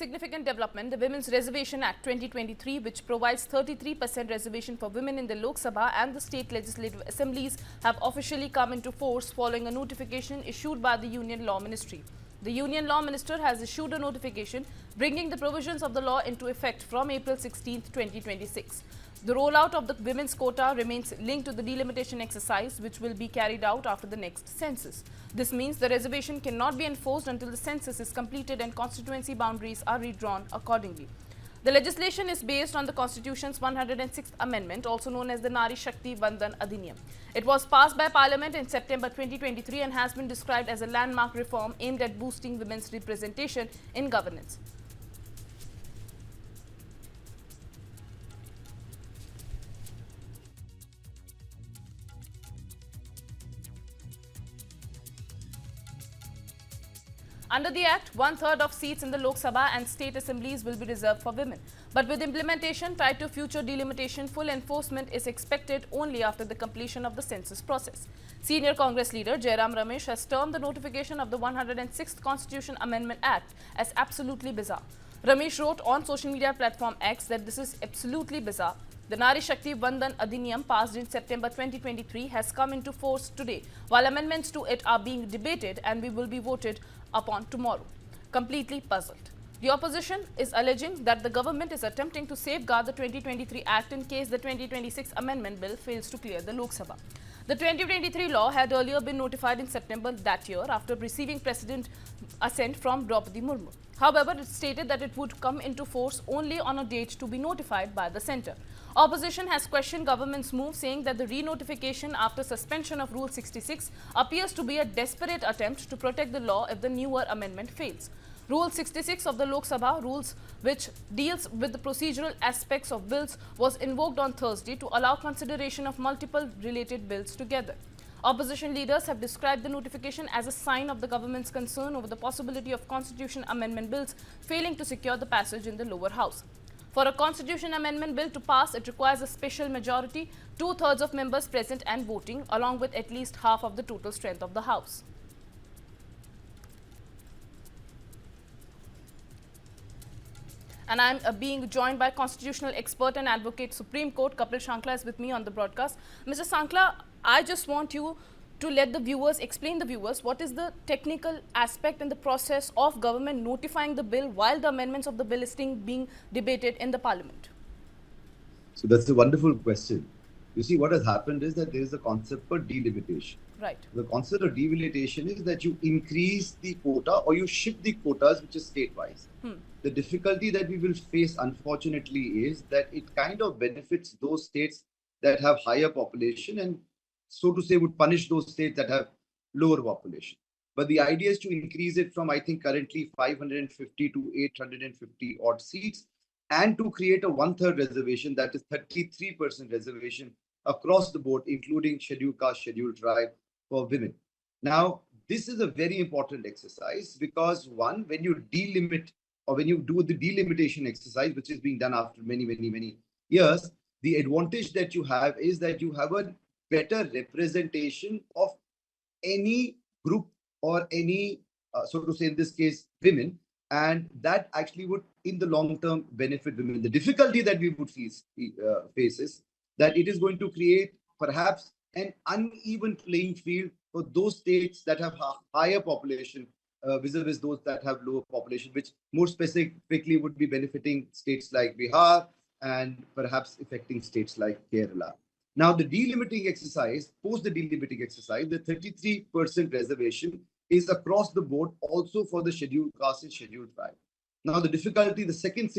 significant development, the Women's Reservation Act 2023, which provides 33% reservation for women in the Lok Sabha and the state legislative assemblies, have officially come into force following a notification issued by the Union Law Ministry. The Union Law Minister has issued a notification bringing the provisions of the law into effect from April 16, 2026. The rollout of the women's quota remains linked to the delimitation exercise, which will be carried out after the next census. This means the reservation cannot be enforced until the census is completed and constituency boundaries are redrawn accordingly. The legislation is based on the Constitution's 106th Amendment, also known as the Nari Shakti Vandan Adhiniyam. It was passed by Parliament in September 2023 and has been described as a landmark reform aimed at boosting women's representation in governance. Under the Act, one-third of seats in the Lok Sabha and state assemblies will be reserved for women. But with implementation tied to future delimitation, full enforcement is expected only after the completion of the census process. Senior Congress leader Jairam Ramesh has termed the notification of the 106th Constitution Amendment Act as absolutely bizarre. Ramesh wrote on social media platform X that this is absolutely bizarre. The Nari Shakti Vandan Adhiniyam, passed in September 2023, has come into force today, while amendments to it are being debated and will be voted upon tomorrow. Completely puzzled. The opposition is alleging that the government is attempting to safeguard the 2023 Act in case the 2026 Amendment Bill fails to clear the Lok Sabha. The 2023 law had earlier been notified in September that year after receiving President assent from Draupadi Murmu. However, it stated that it would come into force only on a date to be notified by the centre. Opposition has questioned government's move, saying that the re-notification after suspension of Rule 66 appears to be a desperate attempt to protect the law if the newer amendment fails. Rule 66 of the Lok Sabha, rules which deals with the procedural aspects of bills, was invoked on Thursday to allow consideration of multiple related bills together. Opposition leaders have described the notification as a sign of the government's concern over the possibility of constitution amendment bills failing to secure the passage in the lower house. For a constitution amendment bill to pass, it requires a special majority, two-thirds of members present and voting, along with at least half of the total strength of the house. And I'm being joined by constitutional expert and advocate Supreme Court, Kapil Shankla, is with me on the broadcast. Mr. Shankla, I just want you to let the viewers, explain the viewers, what is the technical aspect and the process of government notifying the bill while the amendments of the bill is still being debated in the parliament? So that's a wonderful question. You see, what has happened is that there is a concept for delimitation. Right. The concept of delimitation is that you increase the quota or you shift the quotas, which is state-wise. The difficulty that we will face, unfortunately, is that it kind of benefits those states that have higher population and, so to say, would punish those states that have lower population. But the idea is to increase it from, I think, currently 550 to 850 odd seats, and to create a one-third reservation, that is 33% reservation across the board, including scheduled caste, scheduled tribe for women. Now, this is a very important exercise because, one, when you delimit or when you do the delimitation exercise, which is being done after many years, the advantage that you have is that you have a better representation of any group or any, so to say, in this case, women, and that actually would, in the long term, benefit women. The difficulty that we would face is that it is going to create perhaps an uneven playing field for those states that have higher population vis-a-vis those that have lower population, which more specifically would be benefiting states like Bihar and perhaps affecting states like Kerala. Now, the delimiting exercise, post the delimiting exercise, the 33% reservation is across the board also for the scheduled caste and scheduled tribe. Now, the difficulty, the second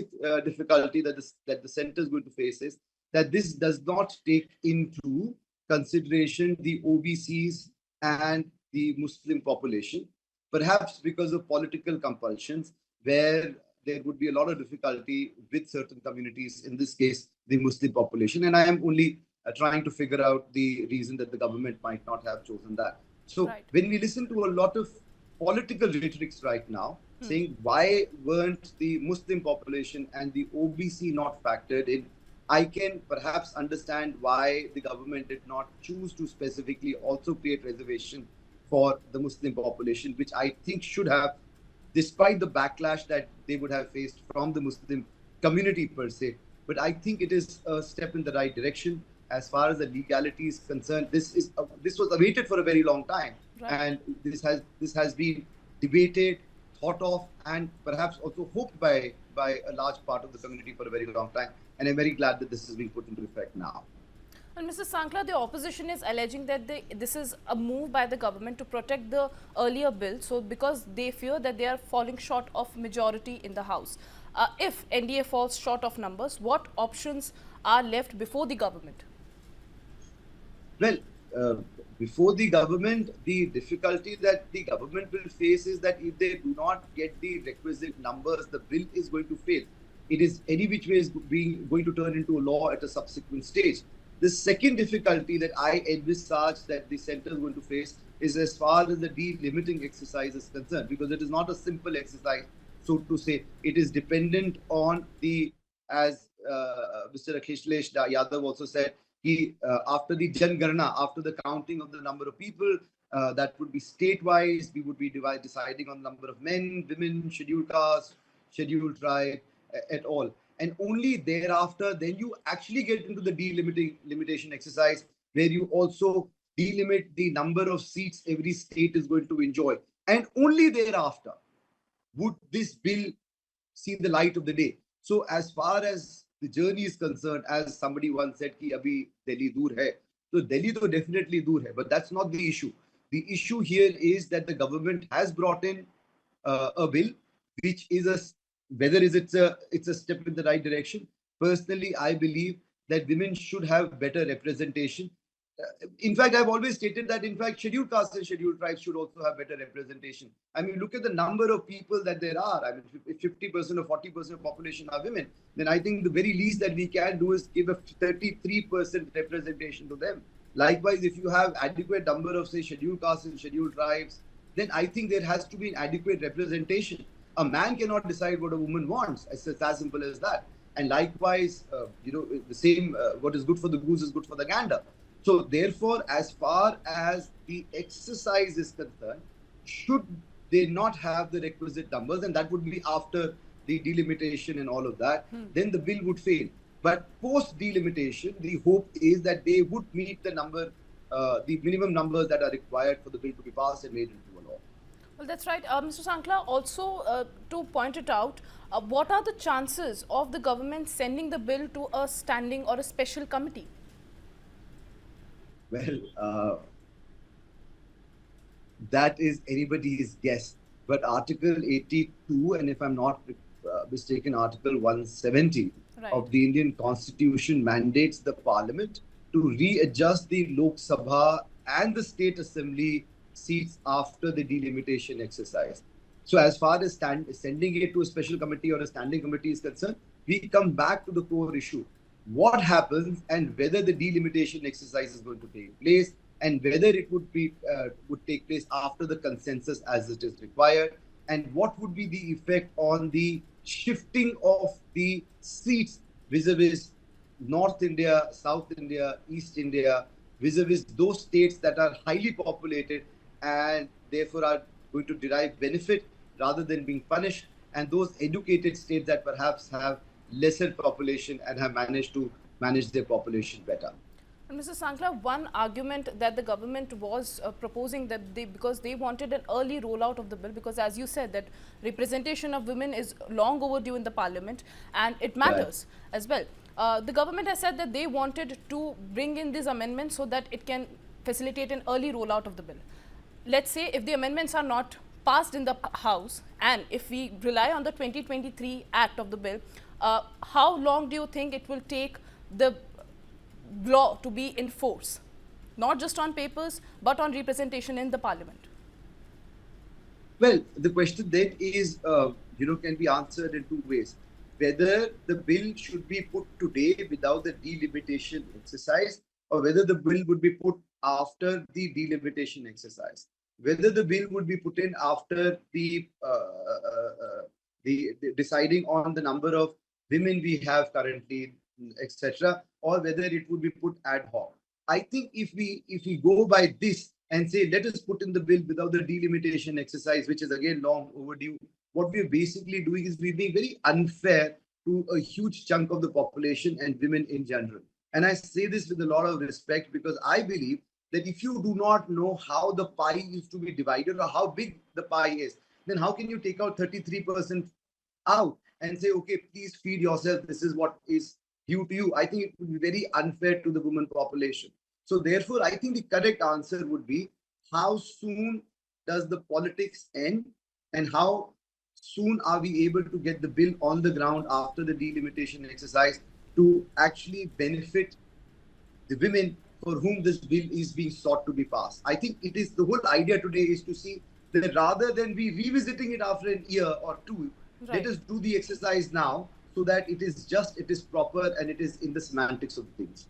difficulty that the center is going to face is that this does not take into consideration the OBCs and the Muslim population, perhaps because of political compulsions, where there would be a lot of difficulty with certain communities, in this case, the Muslim population. And I am only trying to figure out the reason that the government might not have chosen that. So when we listen to a lot of political rhetorics right now, saying why weren't the Muslim population and the OBC not factored in, I can perhaps understand why the government did not choose to specifically also create reservation for the Muslim population, which I think should have despite the backlash that they would have faced from the Muslim community per se. But I think it is a step in the right direction. As far as the legality is concerned, this was awaited for a very long time, Right. and this has been debated, thought of, and perhaps also hoped by a large part of the community for a very long time. And I'm very glad that this is being put into effect now. And Mr. Sankla, the opposition is alleging that this is a move by the government to protect the earlier bill, so because they fear that they are falling short of majority in the House. If NDA falls short of numbers, what options are left before the government? Well, before the government, the difficulty that the government will face is that if they do not get the requisite numbers, the bill is going to fail. It is any which way is going to turn into a law at a subsequent stage. The second difficulty that I envisage that the centre is going to face is as far as the delimiting exercise is concerned, because it is not a simple exercise, so to say. It is dependent on the, as Mr. Akhilesh Yadav also said, after the Jangarna, after the counting of the number of people, that would be state-wise, we would be deciding on the number of men, women, scheduled caste, scheduled tribe, at all. And only thereafter, then you actually get into the delimitation exercise, where you also delimit the number of seats every state is going to enjoy. And only thereafter would this bill see the light of the day. So as far as the journey is concerned, as somebody once said, ki abhi Delhi dur hai. So Delhi to definitely dur hai, but that's not the issue. The issue here is that the government has brought in a bill, which is whether it's a step in the right direction. Personally, I believe that women should have better representation. In fact, I've always stated that, in fact, scheduled castes and scheduled tribes should also have better representation. I mean, look at the number of people that there are. I mean, if 50% or 40% of population are women, then I think the very least that we can do is give a 33% representation to them. Likewise, if you have adequate number of, say, scheduled castes and scheduled tribes, then I think there has to be an adequate representation. A man cannot decide what a woman wants. It's as simple as that. And likewise, the same, what is good for the goose is good for the gander. So therefore, as far as the exercise is concerned, should they not have the requisite numbers, and that would be after the delimitation and all of that, then the bill would fail. But post delimitation, the hope is that they would meet the minimum numbers that are required for the bill to be passed and made into a law. Well, that's right. Mr. Sankla, also to point it out, what are the chances of the government sending the bill to a standing or a special committee? Well, that is anybody's guess. But Article 82, and if I'm not mistaken, Article 170 of the Indian Constitution mandates the Parliament to readjust the Lok Sabha and the State Assembly seats after the delimitation exercise. So as far as sending it to a special committee or a standing committee is concerned, we come back to the core issue. What happens and whether the delimitation exercise is going to take place, and whether it would take place after the consensus as it is required, and what would be the effect on the shifting of the seats vis-a-vis North India, South India, East India, vis-a-vis those states that are highly populated and therefore are going to derive benefit rather than being punished, and those educated states that perhaps have lesser population and have managed to manage their population better. And Mr. Sankla, one argument that the government was proposing, that because they wanted an early rollout of the bill, because as you said that representation of women is long overdue in the parliament and it matters as well. The government has said that they wanted to bring in these amendments so that it can facilitate an early rollout of the bill. Let's say if the amendments are not passed in the House, and if we rely on the 2023 Act of the bill, how long do you think it will take the law to be in force, not just on papers, but on representation in the parliament? Well, the question then is, can be answered in two ways. Whether the bill should be put today without the delimitation exercise, or whether the bill would be put after the delimitation exercise. Whether the bill would be put in after the deciding on the number of women we have currently, etc., or whether it would be put ad hoc. I think if we go by this and say, let us put in the bill without the delimitation exercise, which is again long overdue, what we're basically doing is we're being very unfair to a huge chunk of the population and women in general. And I say this with a lot of respect because I believe that if you do not know how the pie is to be divided or how big the pie is, then how can you take out 33% out and say, okay, please feed yourself. This is what is due to you. I think it would be very unfair to the women population. So therefore, I think the correct answer would be how soon does the politics end and how soon are we able to get the bill on the ground after the delimitation exercise to actually benefit the women for whom this bill is being sought to be passed. I think it is the whole idea today is to see that rather than be revisiting it after an year or two, let us do the exercise now so that it is just, it is proper and it is in the semantics of things.